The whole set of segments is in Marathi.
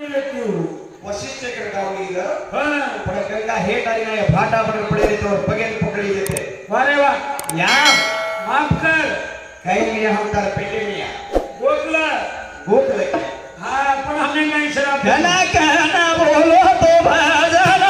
वशिष्ठ के गावली ग पण गंगा हे डाली नाही फाटा पर पडे तो बगेल पकड़ी देते वारे वा या माफ कर कहीं लिया हम तार पेटे में या गोखला भूख लगी हां पण हमने नहीं शराब गाना कहना बोलो तो भजना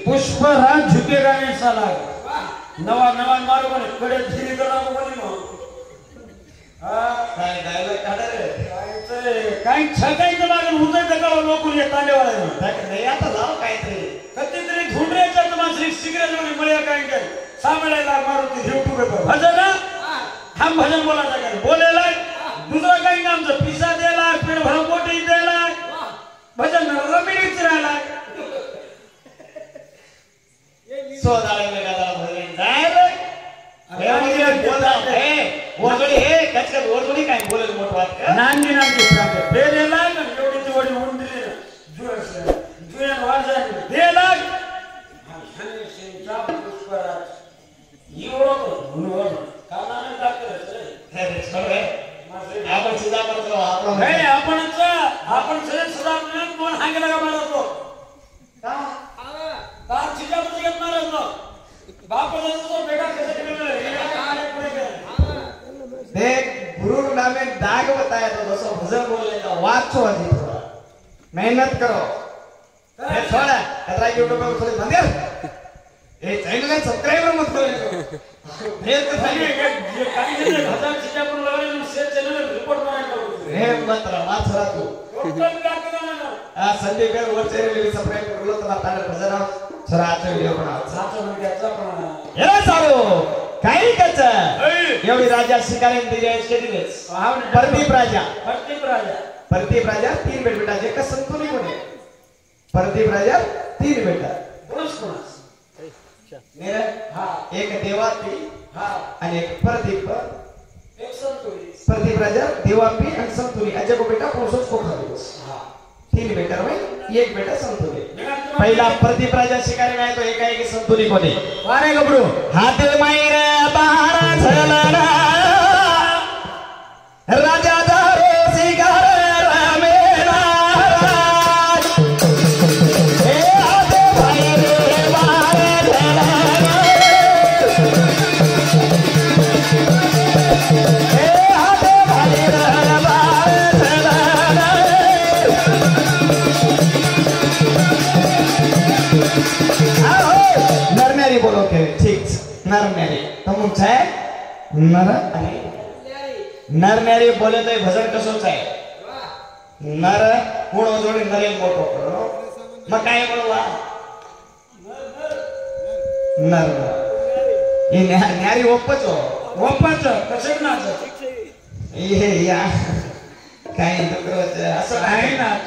पुष्पराज झुकेगा नहीं साला नवा नवा मारो बने कड़े धीरे करा को बोली नो हां काय डायलॉग काढा रे काय छगाई तर लागेल उदय तकाळ लोकून येताले वाले नाही आता जाव काय तरी कधीतरी झुंडऱ्याच्या तमासरी सिगरेट जोडी मळ्या काय काय सामळ्याला मारुती YouTube वर भजन हम भजन बोलायचं काय बोलेला दुसरा काही आमचं पिसा द्यायला पेड भर मोठी द्यायला भजन रमिणीच राहिला सोदाळे मेगाला भजन डायरेक्ट अरे म्हणजे बोलता हे वरजोडी हे कचकच वरजोडी काय बोलेल मोठ वाट नांदी नांदी सांगे बेलेला ना एवढी वडी होऊन दिली ना जुयन वाजन देला हनी सिंग चाप पुष्पराज एवढं म्हणून कानाने टाकलं रे सगळे आपण सुद्धा करतो आपण नाही आपण सगळे सुद्धा म्हणून कोण हांगला का मारतो का तार चिजा पुस्तकात मारतो बापाला तो बेटा कैसे देख गुरु नामे दाग बताया तो दोस्तों भजन बोलने का वाचो अजी थोड़ा मेहनत करो ये थोड़ा कतरा यूट्यूब पे थोड़ी मंदिर ये चैनल का सब्सक्राइबर मत करो फिर तो सही है ये काई ने भजन चिजा पर लगाने में से चैनल रिपोर्ट बनाएगा हे मत रहा तू टोटल का करना आ संदीप के वर चैनल सब्सक्राइब कर लो तो तारे भजन सराचा व्हिडिओ बना साचा मीडियाचा पण हे सारो काही कच एवढी राजा शिकारे दिलेस के दिलेस प्रदीप राजा तीन बेटाचे का संतुली कोणी प्रदीप राजा तीन बेटा कोणस मेरा हां एक देवापी हां आणि एक प्रदीप एक संतुली प्रदीप राजा देवापी आणि संतुली अजय को बेटा पोसोस को खालीस हां तीन बेटा भाई एक बेटा संतुली पहिला प्रदीप राजा शिकारी नाही तो एकाएकी संतुली कोणी वारे गबडू हाते माईर बारा झलना राजा दारे शिकार रामेला हे हाते माईर बारा झलना हे हाते माईर बारा झलना नरनारी बोलो के ठीक नरनारी तमुन छे नर आणि नरनारी बोले तो भजन कसोच आहे नर कोण जोडी नरेल मोठो करो मग काय बोलवा नर हे न्यारी ओपच कसे नाच हे या काय असं आहे ना